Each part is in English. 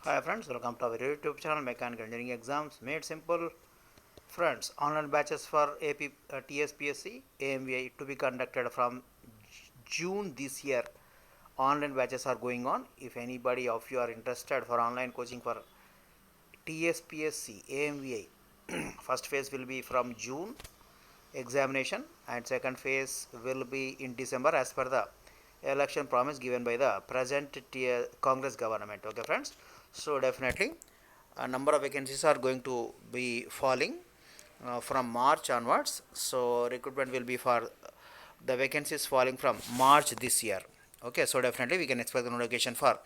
Hi friends, welcome to our YouTube channel Mechanical Engineering Exams Made Simple. Friends, online batches for AP TSPSC AMVI to be conducted from June this year. Online batches are going on. If anybody of you are interested for online coaching for TSPSC AMVI, first phase will be from June examination and second phase will be in December as per the election promise given by the present Congress government. Okay friends, so definitely a number of vacancies are going to be falling from March onwards. So recruitment will be for the vacancies falling from March this year. Okay, so definitely we can expect the notification for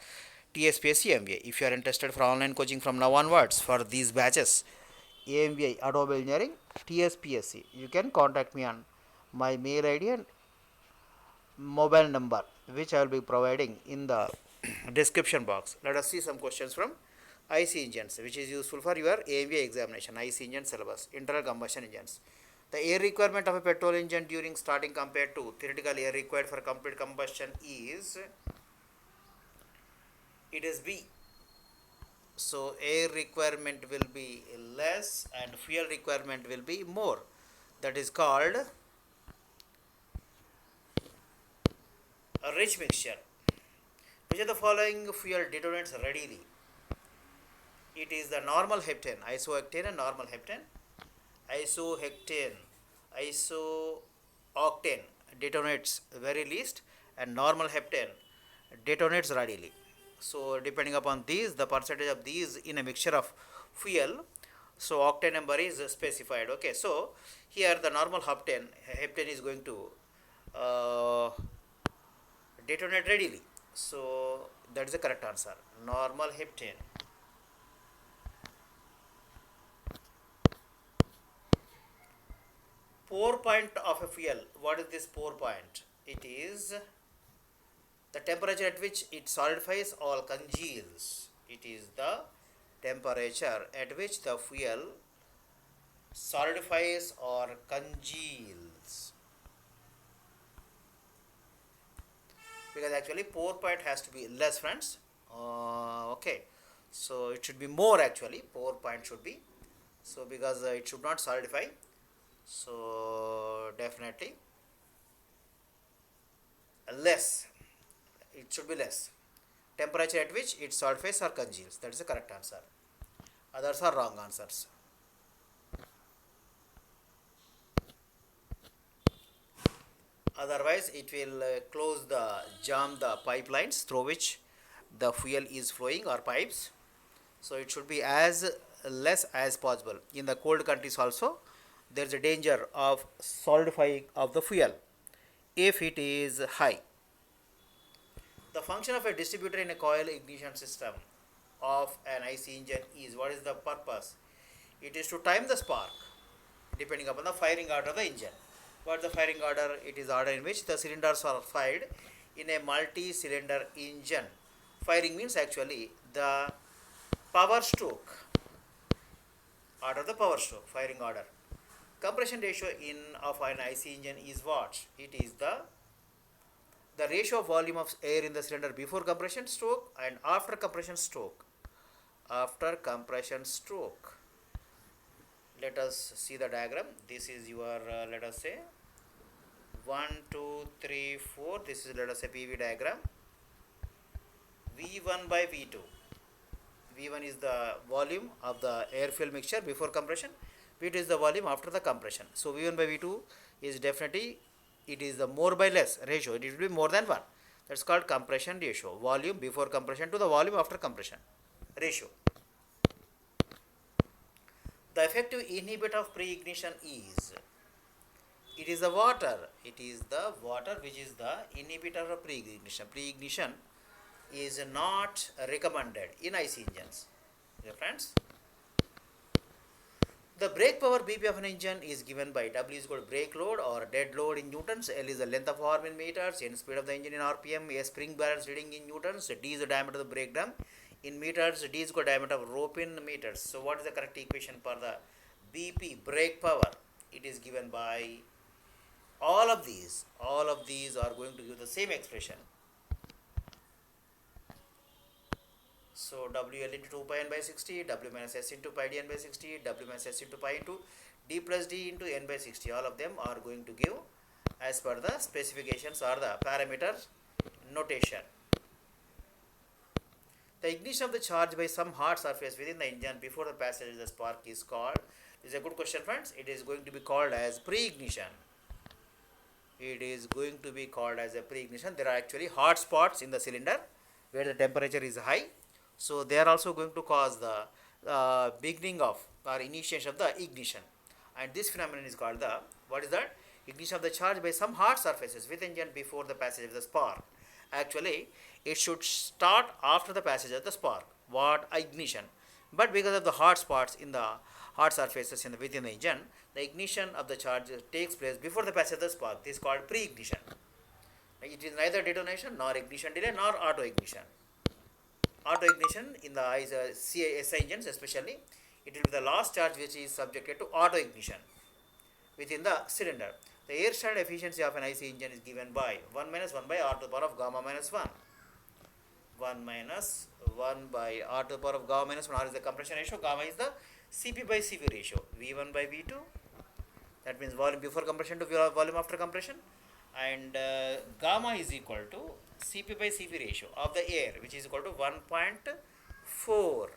TSPSC MBA. If you are interested for online coaching from now onwards for these batches, AMVI Adobe Engineering TSPSC, you can contact me on my mail ID and mobile number, which I will be providing in the description box. Let us see some questions from IC engines, which is useful for your AMVI examination. IC engine syllabus, internal combustion engines. The air requirement of a petrol engine during starting compared to theoretical air required for complete combustion is, it is B. So air requirement will be less and fuel requirement will be more. That is called a rich mixture. Which of the following fuel detonates readily? It is the normal heptane, isooctane and normal heptane. Isohectane, isooctane detonates very least and normal heptane detonates readily. So depending upon these, the percentage of these in a mixture of fuel, so octane number is specified. Okay, so here the normal heptane is going to detonate readily. So that is the correct answer. Normal heptane. Pour point of a fuel. What is this pour point? It is the temperature at which it solidifies or congeals. It is the temperature at which the fuel solidifies or congeals. Because actually pour point has to be less, friends. Okay, so it should be more actually. Pour point should be, so because it should not solidify, so definitely less, it should be less temperature at which it solidifies or congeals. That is the correct answer. Others are wrong answers. Otherwise it will jam the pipelines through which the fuel is flowing or pipes. So it should be as less as possible. In the cold countries also there is a danger of solidifying of the fuel if it is high. The function of a distributor in a coil ignition system of an IC engine is, what is the purpose? It is to time the spark depending upon the firing order of the engine. What is the firing order? It is order in which the cylinders are fired in a multi-cylinder engine. Firing means actually the power stroke, order the power stroke, firing order. Compression ratio in of an IC engine is what? It is the ratio of volume of air in the cylinder before compression stroke and after compression stroke. After compression stroke. Let us see the diagram. This is your let us say 1, 2, 3, 4. This is, let us say, PV diagram. V1 by V2. V1 is the volume of the air fuel mixture before compression. V2 is the volume after the compression. So V1 by V2 is definitely, it is the more by less ratio. It will be more than 1. That's called compression ratio. Volume before compression to the volume after compression ratio. The effective inhibitor of pre-ignition is, it is the water. It is the water which is the inhibitor of pre-ignition. Pre-ignition is not recommended in IC engines. Okay, friends. The brake power BP of an engine is given by W is equal to brake load or dead load in newtons, L is the length of arm in meters, N speed of the engine in RPM, A spring balance reading in newtons, D is the diameter of the brake drum in meters, D is equal to diameter of rope in meters. So what is the correct equation for the BP brake power? It is given by all of these. All of these are going to give the same expression. So WL into 2 pi n by 60, W minus S into pi d n by 60, W minus S into pi into D plus D into n by 60. All of them are going to give as per the specifications or the parameter notation. The ignition of the charge by some hot surface within the engine before the passage of the spark is called. This is a good question, friends. It is going to be called as pre-ignition. It is going to be called as a pre-ignition. There are actually hot spots in the cylinder where the temperature is high. So they are also going to cause the beginning of or initiation of the ignition. And this phenomenon is called the, what is that? Ignition of the charge by some hot surfaces with engine before the passage of the spark. Actually, it should start after the passage of the spark. What? Ignition. But because of the hot spots in the hot surfaces within the engine, the ignition of the charge takes place before the passage of the spark. This is called pre-ignition. It is neither detonation nor ignition delay nor auto ignition. Auto ignition in the SI engines especially, it will be the last charge which is subjected to auto ignition within the cylinder. The air standard efficiency of an IC engine is given by 1 minus 1 by R to the power of gamma minus 1. 1 minus 1 by R to the power of gamma minus 1. R is the compression ratio, gamma is the Cp by Cv ratio. V1 by V2, that means volume before compression to volume after compression. And gamma is equal to Cp by Cv ratio of the air, which is equal to 1.4.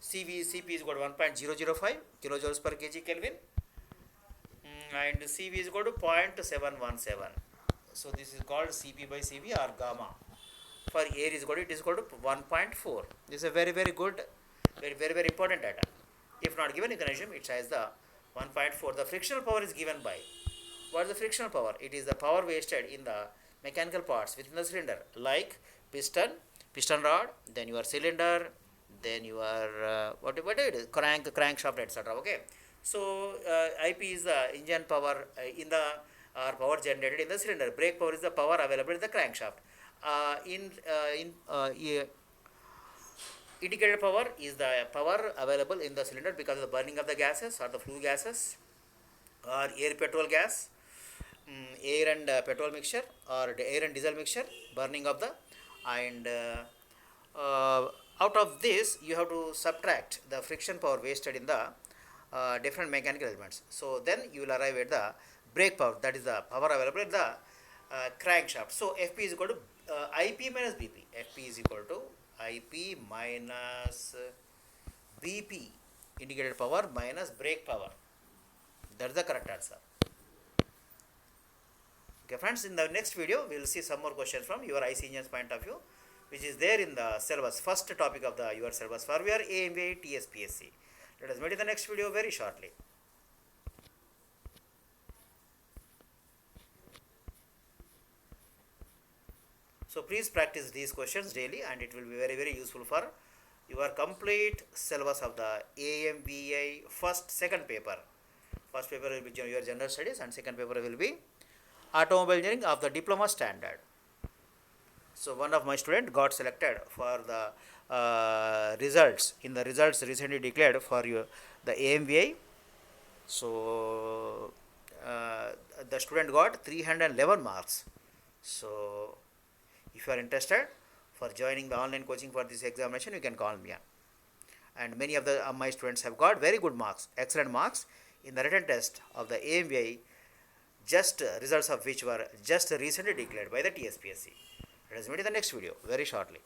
Cp is equal to 1.005 kilojoules per kg Kelvin. And Cv is equal to 0.717. So this is called Cp by Cv or gamma. For air is equal to, it is equal to 1.4. This is a very good, very important data. If not given, you can assume it has the 1.4. The frictional power is given by, what is the frictional power? It is the power wasted in the mechanical parts within the cylinder, like piston rod, then your cylinder, then your whatever it is, crankshaft, etc. Okay. So IP is the engine power in the power generated in the cylinder. Brake power is the power available in the crankshaft. Indicated power is the power available in the cylinder because of the burning of the gases or the flue gases or air petrol gas, air and petrol mixture or air and diesel mixture, burning of the, and out of this you have to subtract the friction power wasted in the different mechanical elements. So then you will arrive at the brake power, that is the power available in the crankshaft. So FP is equal to IP minus BP. FP is equal to IP minus BP, indicated power minus brake power. That is the correct answer. Okay friends, in the next video we will see some more questions from your IC engine's point of view, which is there in the syllabus, first topic of the your syllabus for your AMVI TSPSC. Let us meet in the next video very shortly. So please practice these questions daily and it will be very useful for your complete syllabus of the AMVI second paper. First paper will be your general studies and second paper will be automobile engineering of the diploma standard. So one of my students got selected for the results, in the results recently declared for the AMVI. So the student got 311 marks. So if you are interested for joining the online coaching for this examination, you can call me. And many of the my students have got very good marks, excellent marks in the written test of the AMVI, just results of which were just recently declared by the TSPSC. Let us meet in the next video very shortly.